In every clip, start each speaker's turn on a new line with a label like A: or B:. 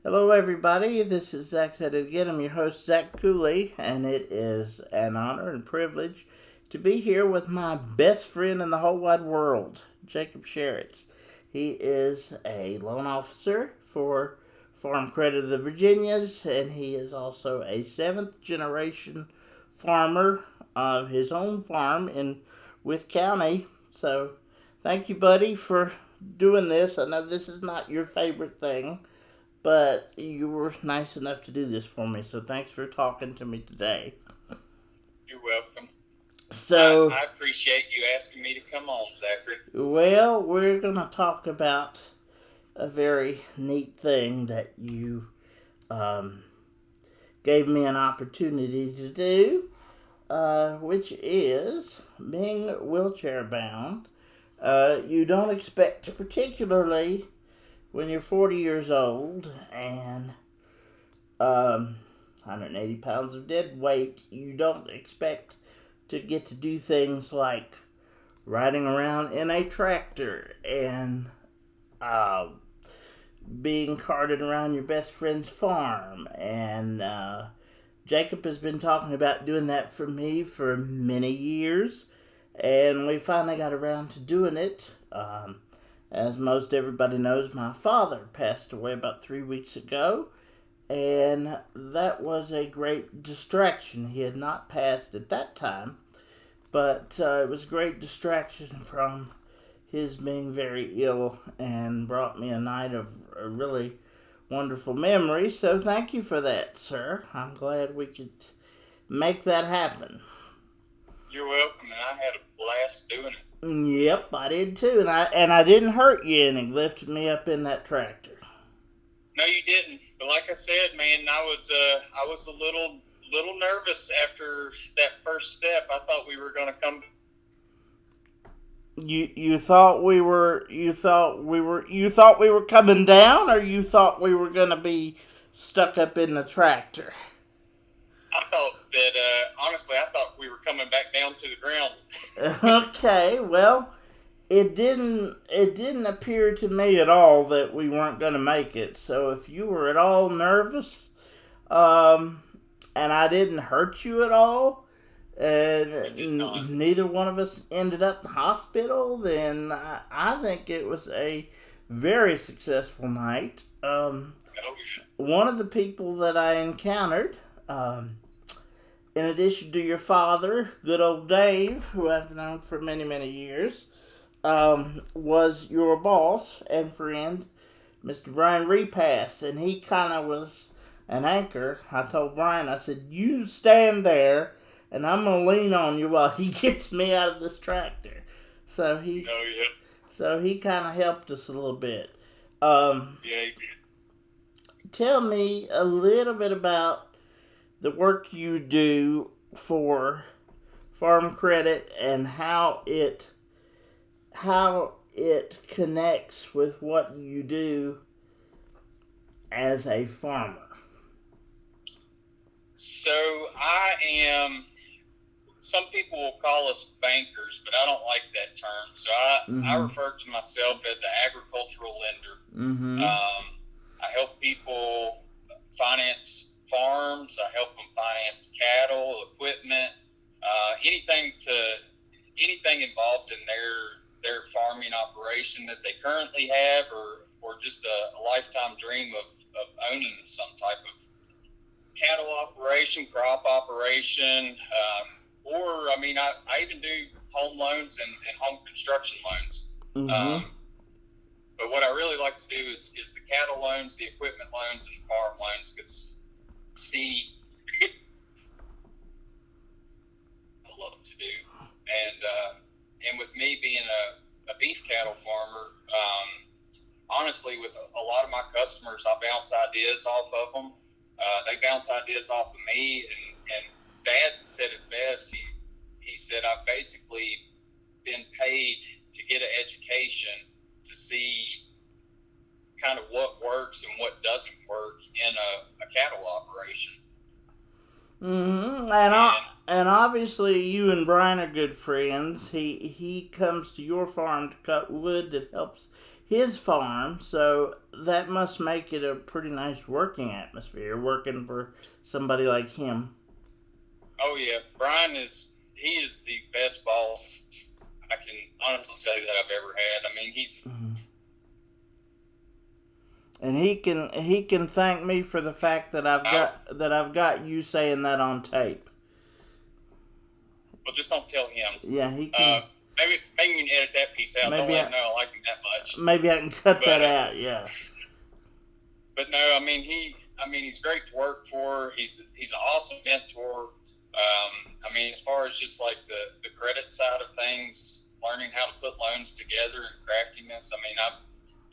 A: Hello, everybody. This is Zach at it again. I'm your host, Zach Cooley, and it is an honor and privilege to be here with my best friend in the whole wide world, Jacob Sharitz. He is a loan officer for Farm Credit of the Virginias, and he is also a seventh generation farmer of his own farm in Wythe County. So, thank you, buddy, for doing this. I know this is not your favorite thing, but you were nice enough to do this for me, so thanks for talking to me today.
B: You're welcome.
A: So,
B: I appreciate you asking me to come on, Zachary.
A: well, we're going to talk about a very neat thing that you gave me an opportunity to do, which is being wheelchair bound. You don't expect, particularly when you're 40 years old and 180 pounds of dead weight, you don't expect to get to do things like riding around in a tractor and being carted around your best friend's farm. And Jacob has been talking about doing that for me for many years, and we finally got around to doing it. As most everybody knows, my father passed away about 3 weeks ago, and that was a great distraction. He had not passed at that time, but it was a great distraction from his being very ill and brought me a night of a really wonderful memory. So thank you for that, sir. I'm glad we could make that happen.
B: You're welcome, and I had a blast doing it.
A: Yep, I did too, and I didn't hurt you any. Lifted me up in that tractor.
B: No, you didn't. But like I said, man, I was a little nervous after that first step. I thought we were going to come.
A: You thought we were coming down, or you thought we were going to be stuck up in the tractor?
B: I thought that honestly, I thought we were coming back down to the ground.
A: Okay, well, it didn't appear to me at all that we weren't going to make it. So if you were at all nervous, and I didn't hurt you at all, and neither one of us ended up in the hospital, then I think it was a very successful night. One of the people that I encountered, in addition to your father, good old Dave, who I've known for many, many years, was your boss and friend, Mr. Brian Repass, and he kind of was an anchor. I told Brian, I said, you stand there, and I'm going to lean on you while he gets me out of this tractor. So he kind of helped us a little bit.
B: Yeah, he did.
A: Tell me a little bit about the work you do for Farm Credit and how it connects with what you do as a farmer.
B: So I am. Some people will call us bankers, but I don't like that term. So I refer to myself as an agricultural lender.
A: Mm-hmm.
B: I help people finance farms. I help them finance cattle, equipment, anything involved in their farming operation that they currently have, or just a lifetime dream of owning some type of cattle operation, crop operation, or I mean, I even do home loans and home construction loans.
A: Mm-hmm.
B: But what I really like to do is the cattle loans, the equipment loans, and the farm loans, because I love to do. And with me being a beef cattle farmer, honestly, with a lot of my customers, I bounce ideas off of them. They bounce ideas off of me, and Dad said it best. He said, I've basically been paid to get an education to see kind of what works and what doesn't work in a cattle operation.
A: Mm-hmm. And obviously you and Brian are good friends. He comes to your farm to cut wood that helps his farm, so that must make it a pretty nice working atmosphere, working for somebody like him.
B: Oh yeah, Brian he is the best boss I can honestly say that I've ever had. I mean, he's
A: And he can thank me for the fact that I've got you saying that on tape.
B: Well, just don't tell him.
A: Yeah, he can.
B: Maybe you can edit that piece out. Don't let him know I like him that much.
A: Maybe I can cut that out. Yeah.
B: But no, I mean he's great to work for. He's an awesome mentor. I mean, as far as just like the credit side of things, learning how to put loans together and craftiness. I mean,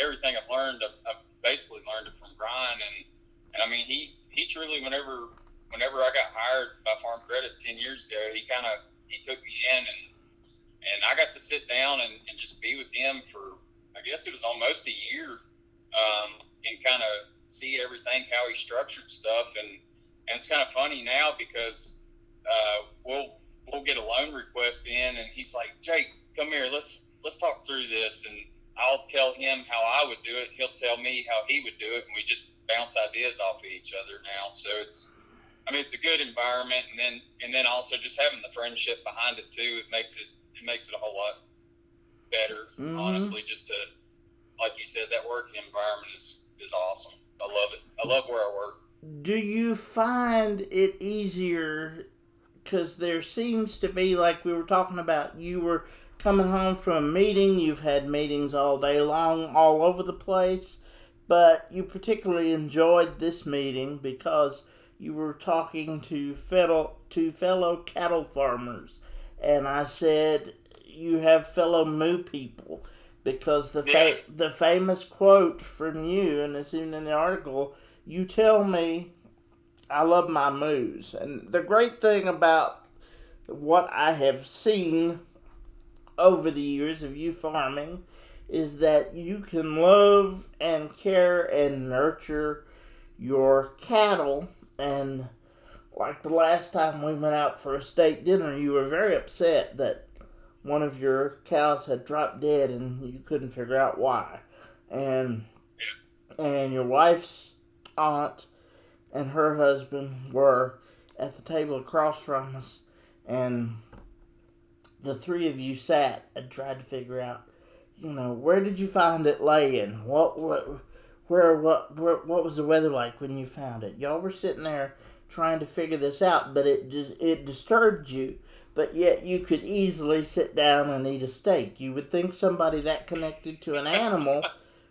B: everything I've learned, I've basically learned it from Brian, and I mean he truly whenever I got hired by Farm Credit 10 years ago, he took me in and I got to sit down and just be with him for, I guess it was almost a year, and kind of see everything, how he structured stuff, and it's kind of funny now because we'll get a loan request in and he's like, Jake, come here, let's talk through this, and I'll tell him how I would do it, he'll tell me how he would do it, and we just bounce ideas off of each other now. So it's a good environment, and then also just having the friendship behind it too, it makes it a whole lot better. Mm-hmm. Honestly, just to, like you said, that working environment is awesome. I love it. I love where I work.
A: Do you find it easier, because there seems to be, like we were talking about, you were coming home from a meeting, you've had meetings all day long, all over the place, but you particularly enjoyed this meeting because you were talking to fellow cattle farmers, and I said you have fellow moo people, because the famous quote from you, and it's even in the article, you tell me I love my moos. And the great thing about what I have seen over the years of you farming is that you can love and care and nurture your cattle. And like the last time we went out for a steak dinner, you were very upset that one of your cows had dropped dead and you couldn't figure out why. And your wife's aunt and her husband were at the table across from us, and the three of you sat and tried to figure out, where did you find it laying? What was the weather like when you found it? Y'all were sitting there trying to figure this out, but it disturbed you. But yet you could easily sit down and eat a steak. You would think somebody that connected to an animal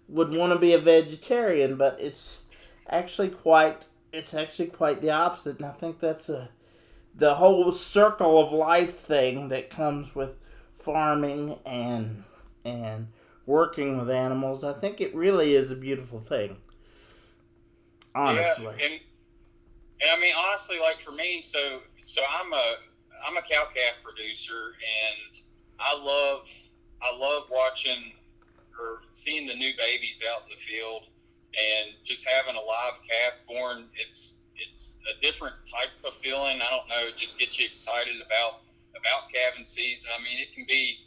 A: would want to be a vegetarian, but it's actually quite the opposite. And I think that's the whole circle of life thing that comes with farming and working with animals. I think it really is a beautiful thing. Honestly.
B: Yeah, and I mean, honestly, like for me, so I'm a cow-calf producer, and I love watching or seeing the new babies out in the field, and just having a live calf born. It's a different type of feeling. I don't know, it just gets you excited about calving season. I mean, it can be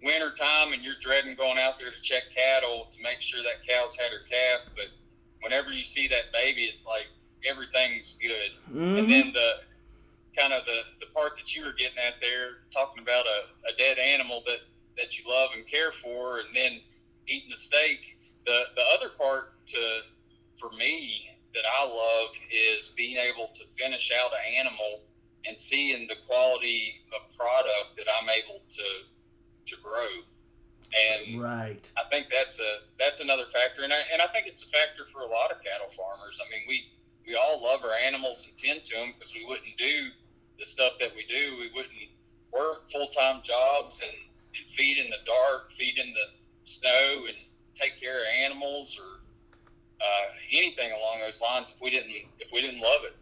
B: winter time, and you're dreading going out there to check cattle to make sure that cow's had her calf, but whenever you see that baby, it's like everything's good. Mm-hmm. And then the part that you were getting at there, talking about a dead animal that you love and care for, and then eating the steak. The other part for me that I love is being able to finish out an animal and seeing the quality of product that I'm able to grow. And
A: right.
B: I think that's another factor, and I think it's a factor for a lot of cattle farmers. I mean, we all love our animals and tend to them, because we wouldn't do the stuff that we do. We wouldn't work full-time jobs and feed in the dark, feed in the snow, and take care of animals or anything along those lines if we didn't love it.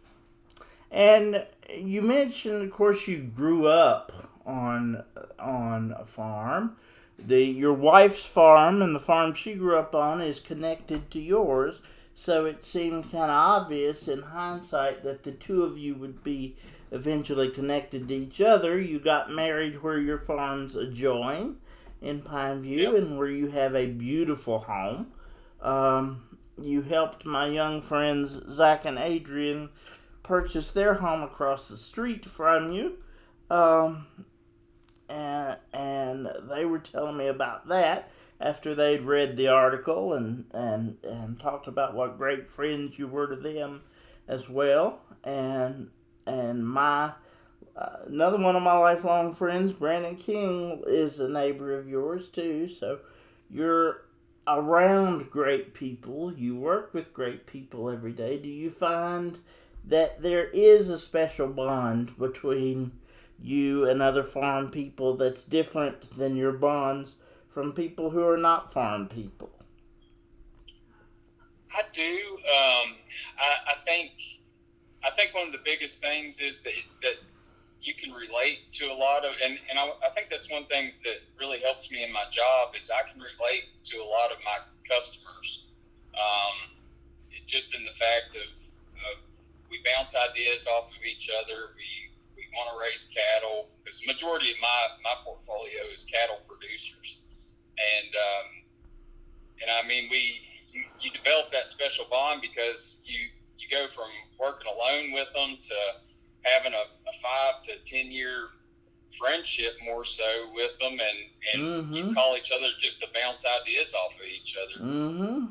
A: And you mentioned, of course, you grew up on a farm. Your wife's farm and the farm she grew up on is connected to yours, so it seemed kind of obvious in hindsight that the two of you would be eventually connected to each other. You got married where your farms adjoin, in Pineview,
B: Yep.
A: and where you have a beautiful home. You helped my young friends Zach and Adrian purchase their home across the street from you. Um, and they were telling me about that after they'd read the article and talked about what great friends you were to them as well. And my another one of my lifelong friends, Brandon King, is a neighbor of yours too. So you're around great people. You work with great people every day. Do you find that there is a special bond between you and other farm people that's different than your bonds from people who are not farm people?
B: I do. I think one of the biggest things is that you can relate to a lot of, and I think that's one thing that really helps me in my job is I can relate to a lot of my customers. Just in the fact of we bounce ideas off of each other. We want to raise cattle because the majority of my portfolio is cattle producers, and I mean you develop that special bond because you go from working alone with them to having a 5 to 10 year friendship more so with them, and you call each other just to bounce ideas off of each other.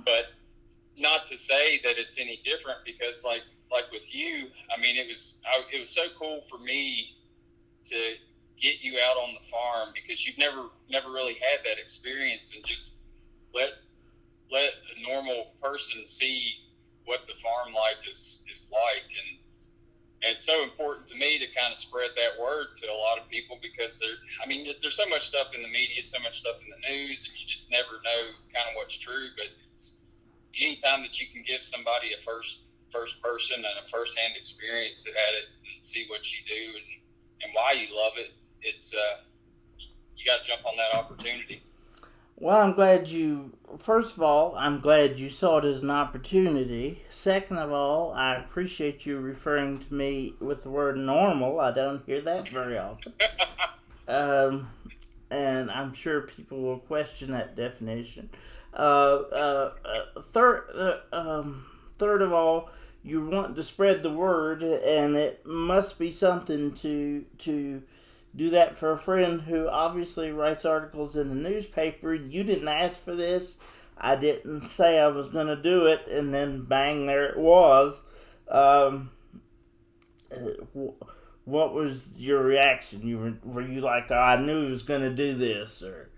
B: But not to say that it's any different because like with you, I mean it was so cool for me to get you out on the farm because you've never really had that experience, and just let a normal person see what the farm life is like, and it's so important to me to kind of spread that word to a lot of people because there's so much stuff in the media, so much stuff in the news, and you just never know kind of what's true. But anytime that you can give somebody a first person and a first-hand experience that had it and see what you do and why you love it, it's you got to jump on that opportunity.
A: Well, first of all, I'm glad you saw it as an opportunity. Second of all, I appreciate you referring to me with the word normal. I don't hear that very often. And I'm sure people will question that definition. Third of all, you want to spread the word, and it must be something to do that for a friend who obviously writes articles in the newspaper. You didn't ask for this. I didn't say I was going to do it, and then bang, there it was. What was your reaction? Were you like, oh, I knew he was going to do this, or?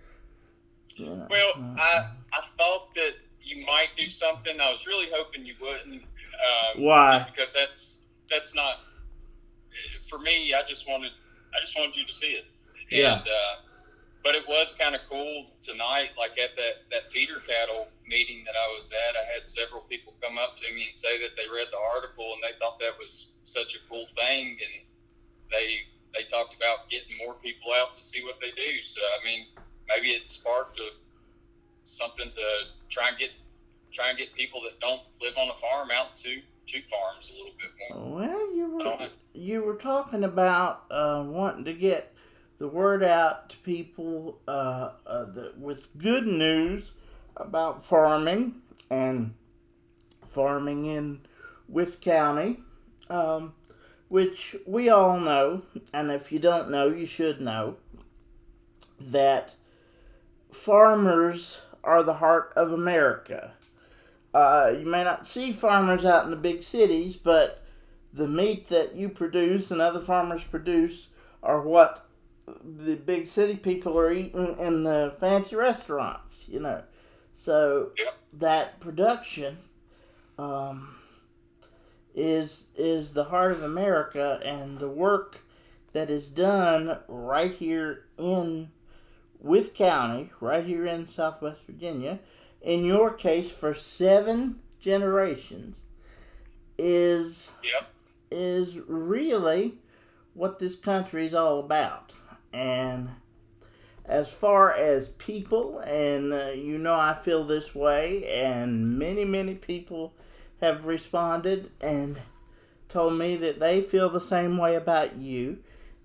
A: You know,
B: well, I thought that you might do something. I was really hoping you wouldn't.
A: Why?
B: Just because that's not for me. I just wanted you to see it.
A: Yeah.
B: And, but it was kind of cool tonight, like at that feeder cattle meeting that I was at. I had several people come up to me and say that they read the article and they thought that was such a cool thing, and they talked about getting more people out to see what they do. So I mean, maybe it sparked something to try and get people that don't live on a farm out to farms a little bit more.
A: Well, you were talking about wanting to get the word out to people with good news about farming and farming in Wythe County, which we all know, and if you don't know, you should know, that farmers are the heart of America. You may not see farmers out in the big cities, but the meat that you produce and other farmers produce are what the big city people are eating in the fancy restaurants, you know. So that production is the heart of America, and the work that is done right here in Wythe County, right here in Southwest Virginia, in your case for 7 generations, is really what this country is all about. And as far as people, and I feel this way, and many people have responded and told me that they feel the same way about you.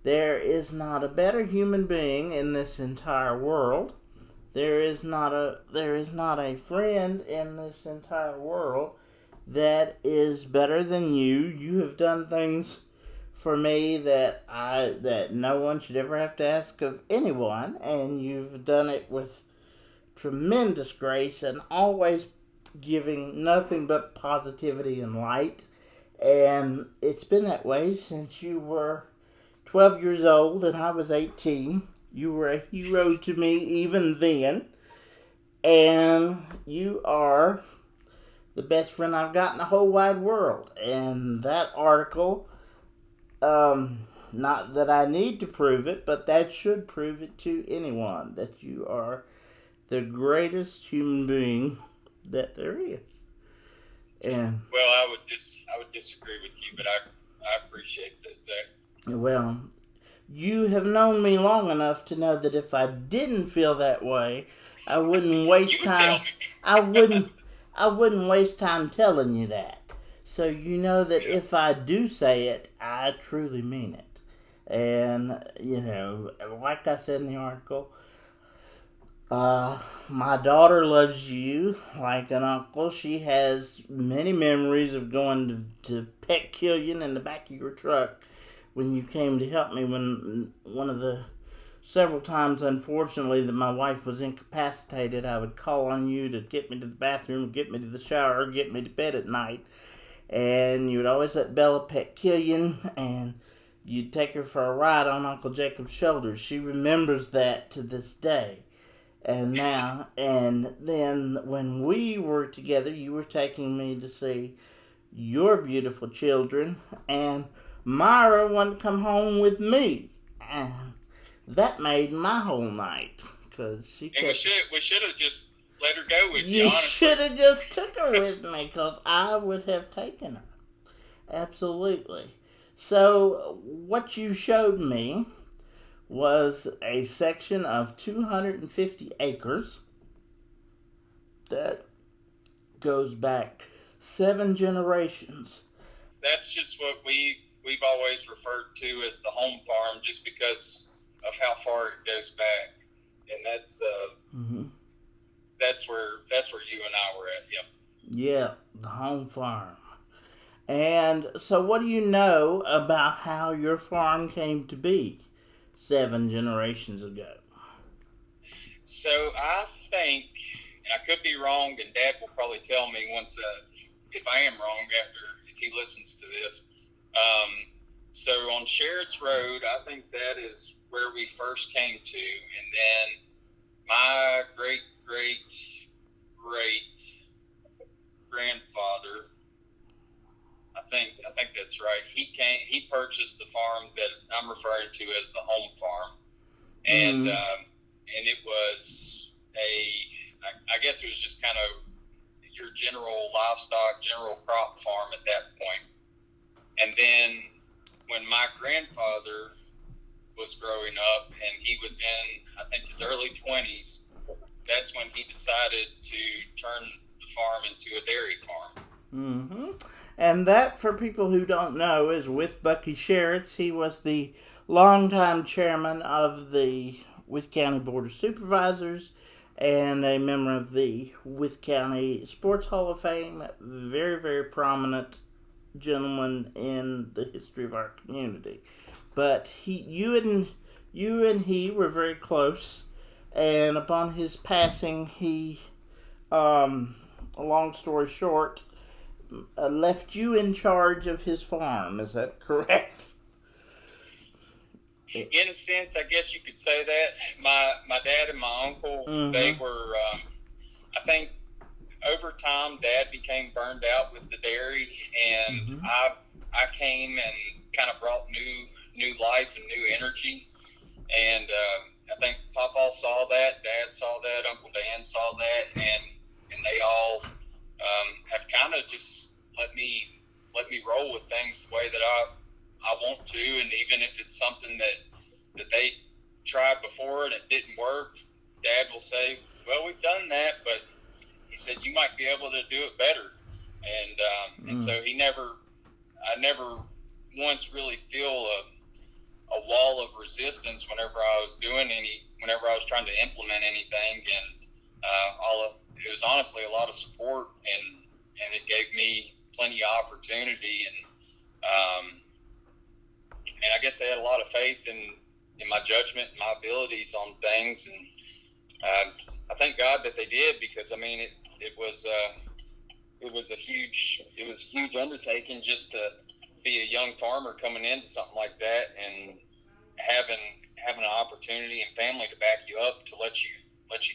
A: There is not a better human being in this entire world. there is not a friend in this entire world that is better than you. You have done things for me that no one should ever have to ask of anyone, and you've done it with tremendous grace and always giving nothing but positivity and light. And it's been that way since you were 12 years old and I was 18. You were a hero to me even then. And you are the best friend I've got in the whole wide world. And that article, not that I need to prove it, but that should prove it to anyone that you are the greatest human being that there is. And
B: well, I would disagree with you, but I appreciate that, Zach.
A: well, you have known me long enough to know that if I didn't feel that way, I wouldn't waste
B: You would tell
A: time. I
B: me.
A: wouldn't. I wouldn't waste time telling you that. So you know that
B: Yeah.
A: if I do say it, I truly mean it. And like I said in the article, my daughter loves you like an uncle. She has many memories of going to Pet Killian in the back of your truck when you came to help me when one of the several times, unfortunately, that my wife was incapacitated. I would call on you to get me to the bathroom, get me to the shower, get me to bed at night. And you would always let Bella pet Killian, and you'd take her for a ride on Uncle Jacob's shoulders. She remembers that to this day. And then when we were together, you were taking me to see your beautiful children, and Myra wanted to come home with me. And that made my whole night because she
B: And
A: kept.
B: we should have just let her go with you,
A: You
B: honestly.
A: should have just took her with me because I would have taken her. Absolutely. So what you showed me was a section of 250 acres that goes back 7 generations.
B: That's just what we've always referred to as the home farm, just because of how far it goes back, and
A: Mm-hmm.
B: that's where you and I were at. Yep.
A: Yeah, the home farm. And so, what do you know about how your farm came to be 7 generations ago?
B: So I think, and I could be wrong, and Dad will probably tell me once if I am wrong if he listens to this. So on Sharitz Road, I think that is where we first came to, and then my great grandfather, I think that's right. He purchased the farm that I'm referring to as the home farm,
A: Mm.
B: and it was I guess it was just kind of your general livestock, general crop farm at that point. And then when my grandfather was growing up and he was in, I think, his early 20s, that's when he decided to turn the farm into a dairy farm.
A: Mm-hmm. And that, for people who don't know, is with Bucky Sharitz. He was the longtime chairman of the Wythe County Board of Supervisors and a member of the Wythe County Sports Hall of Fame. Very, very prominent gentleman in the history of our community. But you and he were very close, and upon his passing, he, a long story short, left you in charge of his farm. Is that correct?
B: In a sense, I guess you could say that. My dad and my uncle, they
A: Mm-hmm.
B: were, I think, over time, Dad became burned out with the dairy, and
A: Mm-hmm.
B: I came and kind of brought new life and new energy. And I think Papa saw that, Dad saw that, Uncle Dan saw that, and they all have kind of just let me roll with things the way that I want to. And even if it's something that they tried before and it didn't work, Dad will say, "Well, we've done that, but," he said, "you might be able to do it better." And
A: Mm.
B: so I never once really feel a wall of resistance whenever I was trying to implement anything, and it was honestly a lot of support, and it gave me plenty of opportunity, and I guess they had a lot of faith in my judgment and my abilities on things, and I thank God that they did, because I mean it was a huge undertaking just to be a young farmer coming into something like that, and having an opportunity and family to back you up to let you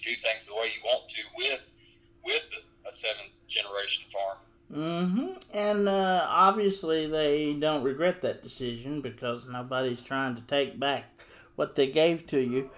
B: do things the way you want to with a seventh generation farm.
A: And obviously they don't regret that decision, because nobody's trying to take back what they gave to you.